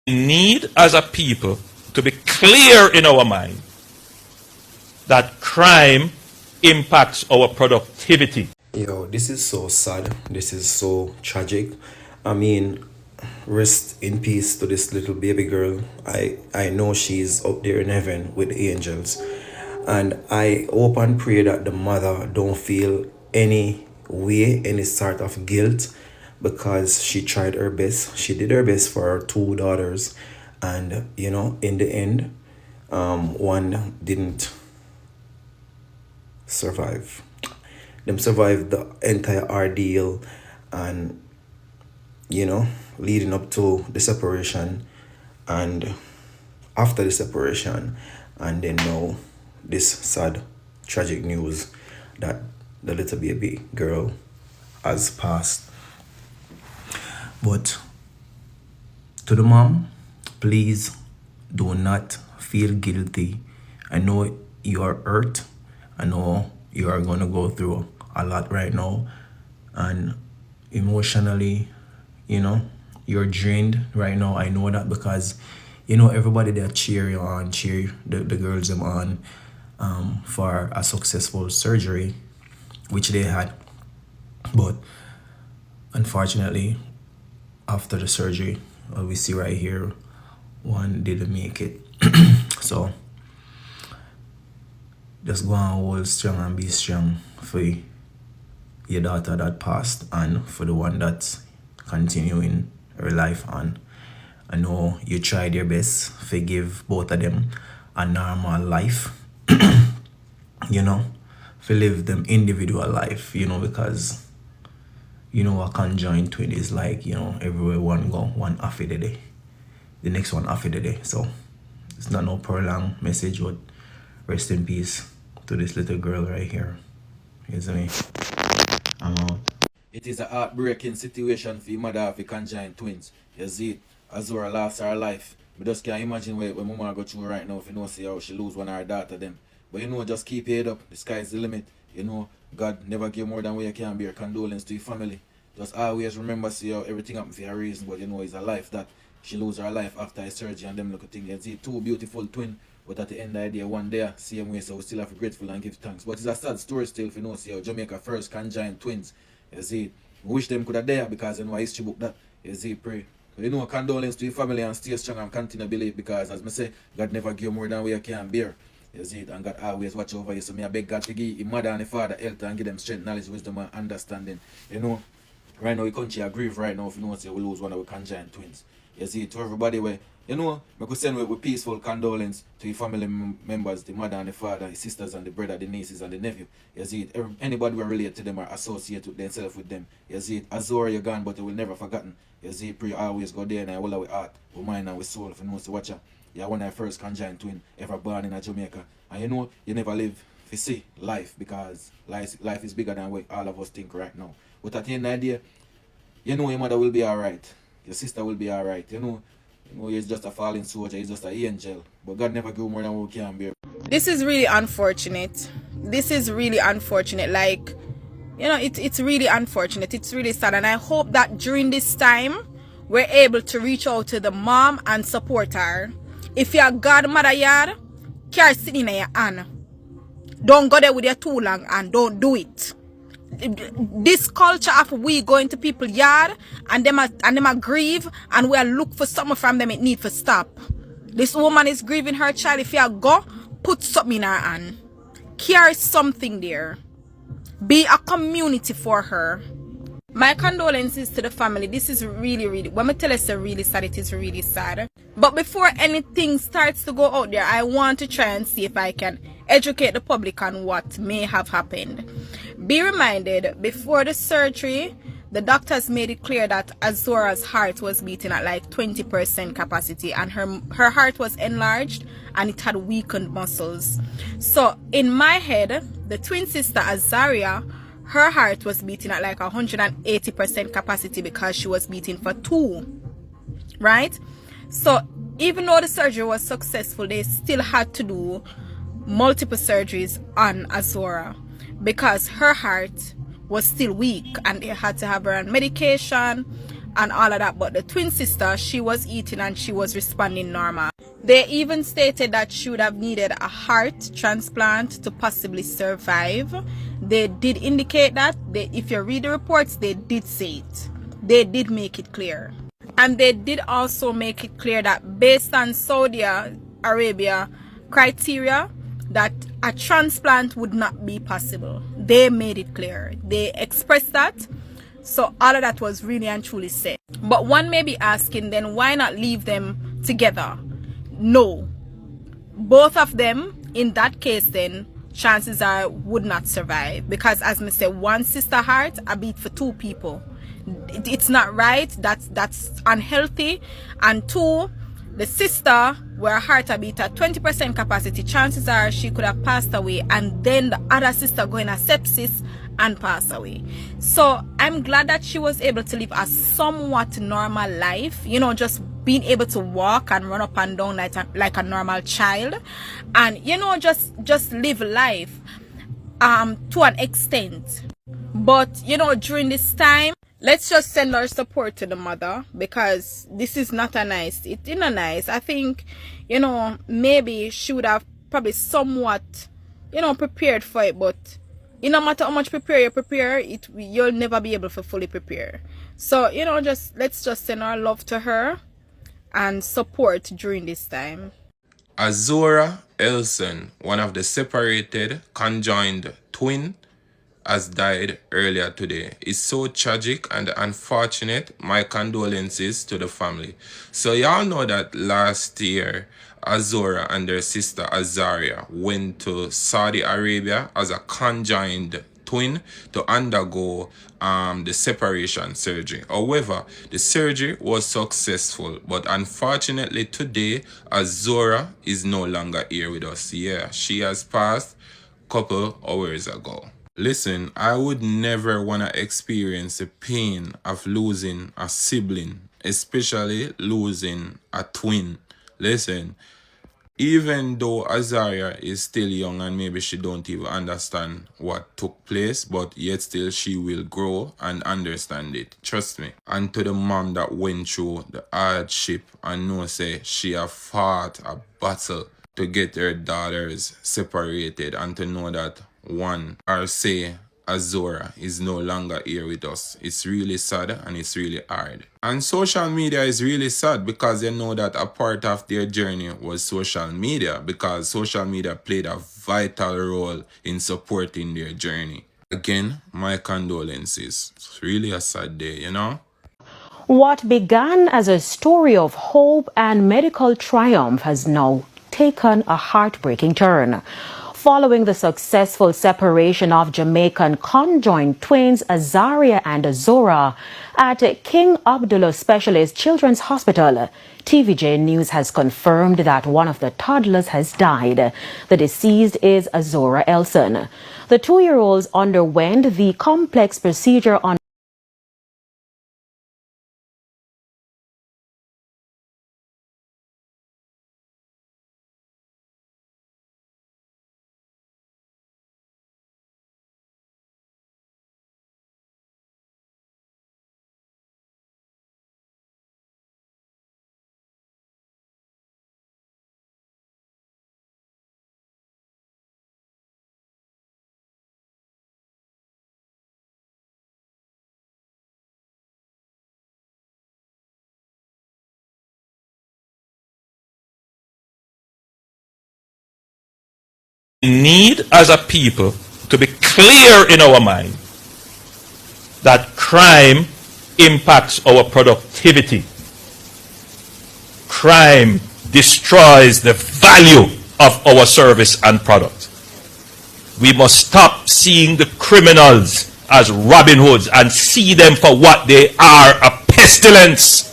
need as a people to be clear in our mind that crime impacts our productivity. Yo, this is so sad. This is so tragic. I mean, rest in peace to this little baby girl. I know she's up there in heaven with the angels. And I hope and pray that the mother don't feel any way, any sort of guilt, because she tried her best. She did her best for her two daughters. And, you know, in the end, one didn't survive. Them survived the entire ordeal, and you know, leading up to the separation and after the separation, and then now this sad tragic news that the little baby girl has passed. But to the mom, please do not feel guilty. I know you are hurt. I know you are going to go through a lot right now, and emotionally, you know, you're drained right now. I know that, because you know everybody that cheer you on, cheer the girls them on for a successful surgery, which they had. But unfortunately, after the surgery, we see right here, one didn't make it. So just go and hold strong and be strong for your daughter that passed, and for the one that's continuing her life on. I know you tried your best to give both of them a normal life, you know, to live them individual life, you know, because you know a conjoined twin is like, you know, everywhere one go, one after the day, the next one after the day. So it's not no prolonged message, but rest in peace to this little girl right here. You see me? I'm out. It is a heartbreaking situation for your mother of the conjoined twins. You see it, Azura lost her life. I just can't imagine what mama go through right now if you know see how she lose one of her daughter them. But you know, just keep your head up. The sky's the limit. You know, God never give more than what you can bear. Condolence to your family. Just always remember, see how everything happened for a reason, but you know it's a life that she lose her life after a surgery and them little thing. You see two beautiful twin, but at the end of the day, one day, same way, so we still have to be grateful and give thanks. But it's a sad story still if you know see how Jamaica first conjoined twins. You see, we wish them could have there, because you know a history book that, you see, pray. But you know, condolence to your family and stay strong and continue to believe, because as I say, God never give more than we can bear. You see it, and God always watch over you. So me I beg God to give your mother and your father health and give them strength, knowledge, wisdom and understanding. You know, right now the country I grieve right now if you know say we lose one of our conjoined twins. You see, to everybody where, you know, I could send with peaceful condolence to your family members, the mother and the father, the sisters and the brother, the nieces and the nephew. You see it, anybody who relate to them or associate with themselves with them. You see it, Azora you're gone, but you will never forgotten. You see it, pray always go there and I will have with heart, with mind and with soul. If you know, so watch out. You're one of the first conjoined twin ever born in Jamaica. And you know, you never live to see life, because life is bigger than what all of us think right now. But at the end of the day, you know your mother will be alright. Your sister will be alright. You know he's just a fallen soldier, he's just an angel. But God never give more than we can bear. This is really unfortunate. This is really unfortunate. Like, you know, it's really unfortunate. It's really sad. And I hope that during this time, we're able to reach out to the mom and support her. If you're a godmother yard, carry sitting in your hand. Don't go there with your too long and don't do it. This culture of we going to people's yard and them a grieve and we are look for something from them, it need to stop. This woman is grieving her child. If you go, put something in her hand. Carry something there. Be a community for her. My condolences to the family. This is really, when I tell you it's really sad, it is really sad. But before anything starts to go out there, I want to try and see if I can educate the public on what may have happened. Be reminded, before the surgery, the doctors made it clear that Azora's heart was beating at like 20% capacity, and her heart was enlarged and it had weakened muscles. So in my head, the twin sister Azaria, her heart was beating at like 180% capacity because she was beating for 2, right? So even though the surgery was successful, they still had to do multiple surgeries on Azora because her heart was still weak and they had to have her on medication and all of that, but the twin sister, she was eating and she was responding normal. They even stated that she would have needed a heart transplant to possibly survive. They did indicate that. If you read the reports, they did say it. They did make it clear. And they did also make it clear that based on Saudi Arabia criteria, that a transplant would not be possible. They made it clear. They expressed that. So all of that was really and truly said. But one may be asking, then why not leave them together? No. Both of them, in that case then, chances are would not survive. Because as I said, one sister heart, a beat for two people. It's not right. That's unhealthy. And two, the sister, where her heart a beat at 20% capacity, chances are she could have passed away, and then the other sister going a sepsis and pass away. So I'm glad that she was able to live a somewhat normal life, you know, just being able to walk and run up and down like a normal child, and you know, just live life to an extent. But you know, during this time, let's just send our support to the mother, because this is not a nice, it's not nice. I think, you know, maybe she would have probably somewhat, you know, prepared for it, but no matter how much you prepare, you'll never be able to fully prepare. So, you know, let's just send our love to her and support during this time. Azora Elson, one of the separated conjoined twin, has died earlier today. It's so tragic and unfortunate. My condolences to the family. So y'all know that last year, Azora and their sister Azaria went to Saudi Arabia as a conjoined twin to undergo the separation surgery. However, the surgery was successful, but unfortunately today, Azora is no longer here with us. Yeah, she has passed a couple hours ago. Listen, I would never want to experience the pain of losing a sibling, especially losing a twin. Listen, even though Azaria is still young and maybe she don't even understand what took place, but yet still she will grow and understand it. Trust me. And to the mom that went through the hardship and know say she have fought a battle to get her daughters separated, and to know that one, or say Azora is no longer here with us. It's really sad and it's really hard. And social media is really sad, because they know that a part of their journey was social media, because social media played a vital role in supporting their journey. Again, my condolences. It's really a sad day, you know? What began as a story of hope and medical triumph has now taken a heartbreaking turn. Following the successful separation of Jamaican conjoined twins Azaria and Azora at King Abdullah Specialist Children's Hospital, TVJ News has confirmed that one of the toddlers has died. The deceased is Azora Elson. The 2-year-olds underwent the complex procedure on Need as a people to be clear in our mind that crime impacts our productivity. Crime destroys the value of our service and product. We must stop seeing the criminals as Robin Hoods and see them for what they are, a pestilence.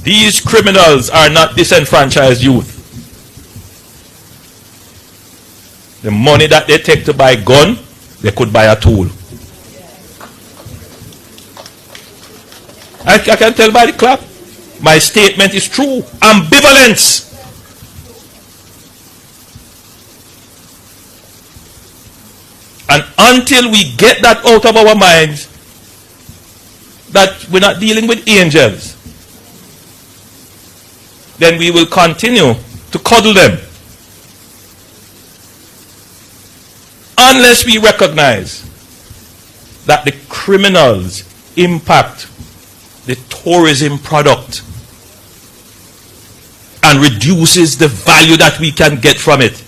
These criminals are not disenfranchised youth. The money that they take to buy a gun, they could buy a tool. I can tell by the clap. My statement is true. Ambivalence. Until we get that out of our minds, that we're not dealing with angels, then we will continue to cuddle them. Unless we recognize that the criminals impact the tourism product and reduces the value that we can get from it,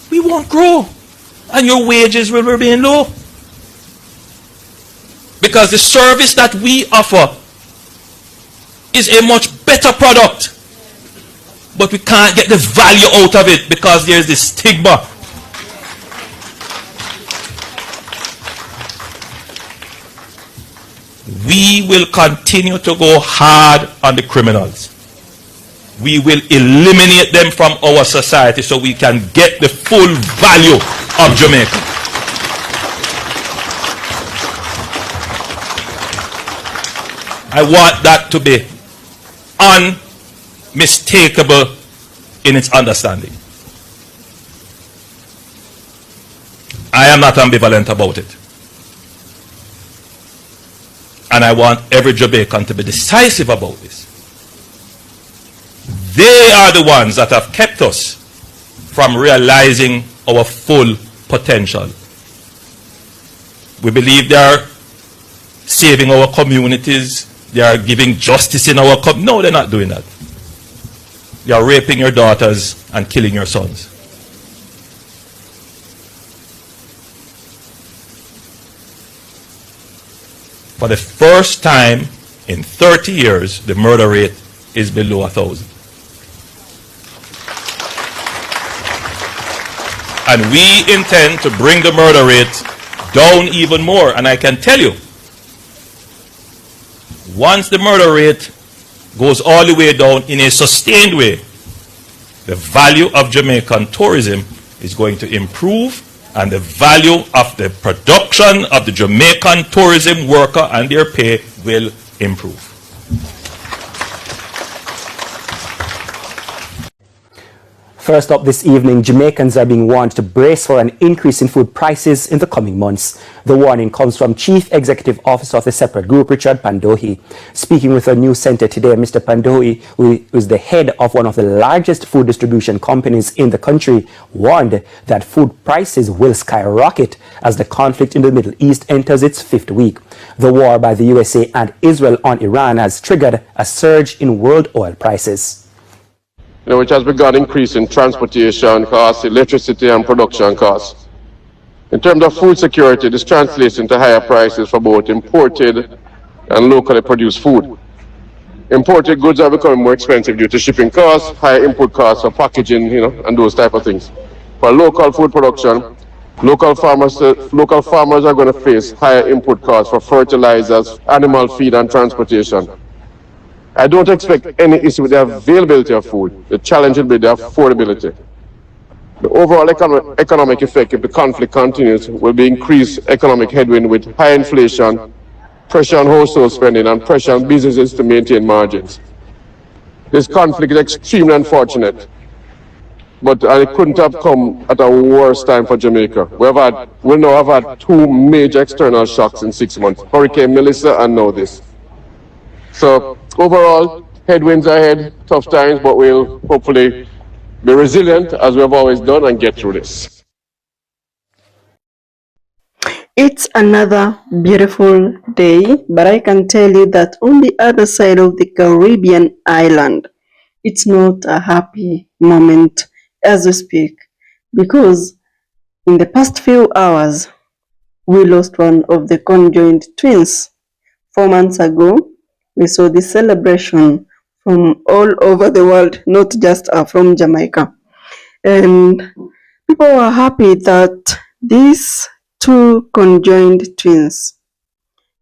we won't grow and your wages will remain low. Because the service that we offer is a much better product, but we can't get the value out of it because there's this stigma. We will continue to go hard on the criminals. We will eliminate them from our society so we can get the full value of Jamaica. I want that to be unmistakable in its understanding. I am not ambivalent about it. And I want every Jamaican to be decisive about this. They are the ones that have kept us from realizing our full potential. We believe they are saving our communities. They are giving justice in our community. No, they're not doing that. They are raping your daughters and killing your sons. For the first time in 30 years, the murder rate is below 1,000. And we intend to bring the murder rate down even more. And I can tell you, once the murder rate goes all the way down in a sustained way, the value of Jamaican tourism is going to improve, and the value of the production of the Jamaican tourism worker and their pay will improve. First up this evening, Jamaicans are being warned to brace for an increase in food prices in the coming months. The warning comes from Chief Executive Officer of the separate group, Richard Pandohi. Speaking with a news center today, Mr. Pandohi, who is the head of one of the largest food distribution companies in the country, warned that food prices will skyrocket as the conflict in the Middle East enters its 5th week. The war by the USA and Israel on Iran has triggered a surge in world oil prices. Which has begun increasing transportation costs, electricity and production costs. In terms of food security, this translates into higher prices for both imported and locally produced food. Imported goods are becoming more expensive due to shipping costs, higher input costs for packaging, and those type of things. For local food production, local farmers are going to face higher input costs for fertilizers, animal feed and transportation. I don't expect any issue with the availability of food. The challenge will be the affordability. The overall economic effect, if the conflict continues, will be increased economic headwind with high inflation, pressure on household spending, and pressure on businesses to maintain margins. This conflict is extremely unfortunate, but it couldn't have come at a worse time for Jamaica. We'll now have had 2 major external shocks in 6 months, Hurricane Melissa and now this. So overall, headwinds ahead, tough times, but we'll hopefully be resilient as we have always done and get through this. It's another beautiful day, but I can tell you that on the other side of the Caribbean island, it's not a happy moment as we speak, because in the past few hours, we lost one of the conjoined twins. 4 months ago, we saw this celebration from all over the world, not just from Jamaica. And people were happy that these 2 conjoined twins,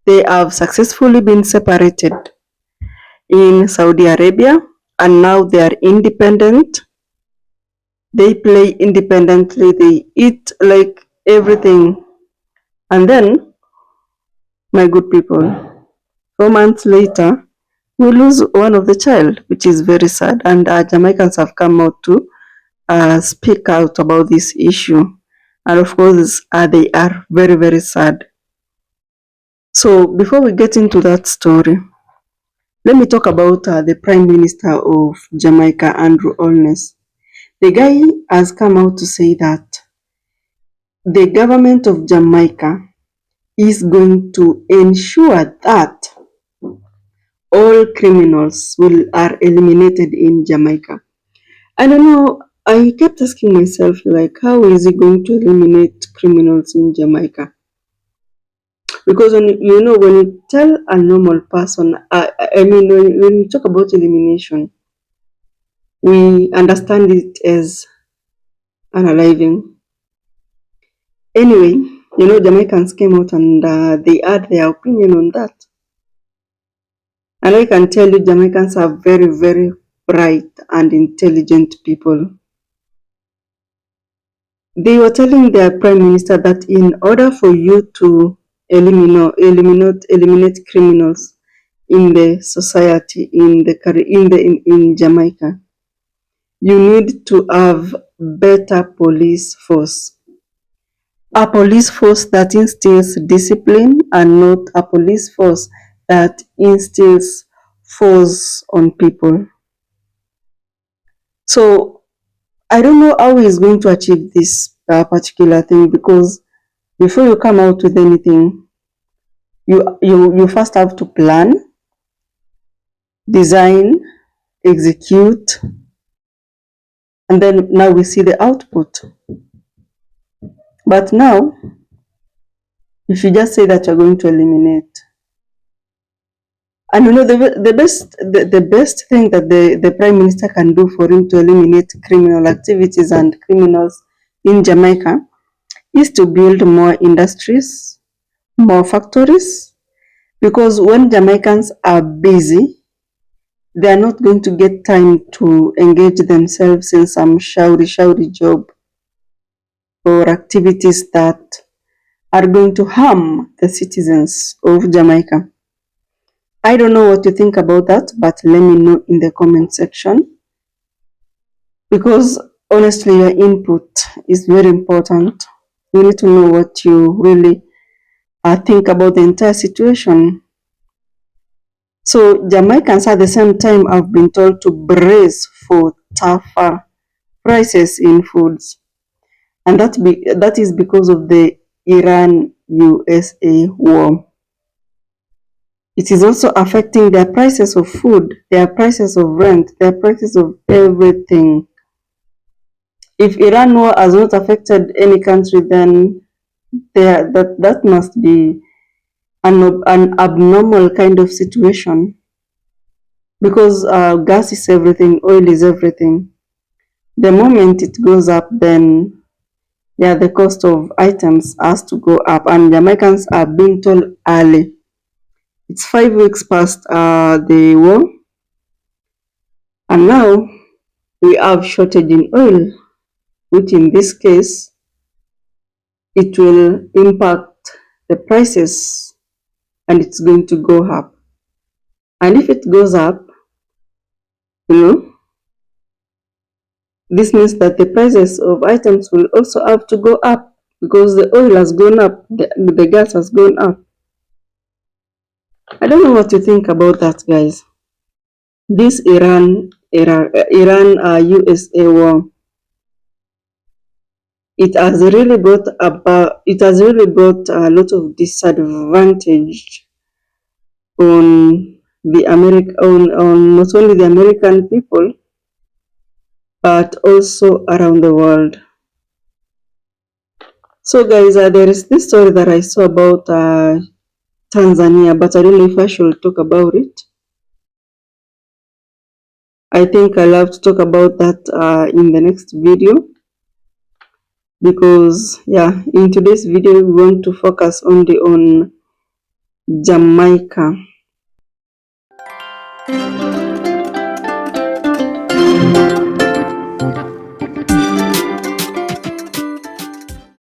they have successfully been separated in Saudi Arabia, and now they are independent. They play independently, they eat like everything. And then, my good people, 4 months later, we lose one of the child, which is very sad. And Jamaicans have come out to speak out about this issue. and of course they are very, very sad. So before we get into that story, let me talk about the Prime Minister of Jamaica, Andrew Holness. The guy has come out to say that the government of Jamaica is going to ensure that all criminals are eliminated in Jamaica. I don't know, I kept asking myself, like, how is he going to eliminate criminals in Jamaica? Because when you tell a normal person, when you talk about elimination, we understand it as unaliving. Anyway, Jamaicans came out and they had their opinion on that. And I can tell you, Jamaicans are very, very bright and intelligent people. They were telling their Prime Minister that in order for you to eliminate criminals in the society in Jamaica, you need to have better police force. A police force that instills discipline and not a police force that instills force on people. So I don't know how he's going to achieve this particular thing, because before you come out with anything, you first have to plan, design, execute, and then now we see the output. But now, if you just say that you're going to eliminate, and the best thing that the Prime Minister can do for him to eliminate criminal activities and criminals in Jamaica is to build more industries, more factories, because when Jamaicans are busy, they are not going to get time to engage themselves in some shouty job or activities that are going to harm the citizens of Jamaica. I don't know what you think about that, but let me know in the comment section, because honestly, your input is very important. We need to know what you really think about the entire situation. So Jamaicans at the same time have been told to brace for tougher prices in foods, and that is because of the Iran-USA war. It is also affecting their prices of food, their prices of rent, their prices of everything. If Iran war has not affected any country, then that must be an abnormal kind of situation, because gas is everything, oil is everything. The moment it goes up, then the cost of items has to go up, and Jamaicans are being told early. It's 5 weeks past the war, and now we have shortage in oil, which in this case, it will impact the prices, and it's going to go up. And if it goes up, this means that the prices of items will also have to go up, because the oil has gone up, the gas has gone up. I don't know what you think about that, guys. This Iran-USA war, it has really brought a lot of disadvantage on not only the American people, but also around the world. So guys, there is this story that I saw about Tanzania, but I don't know if I should talk about it. I think I'll have to talk about that in the next video, because in today's video we want to focus only on Jamaica.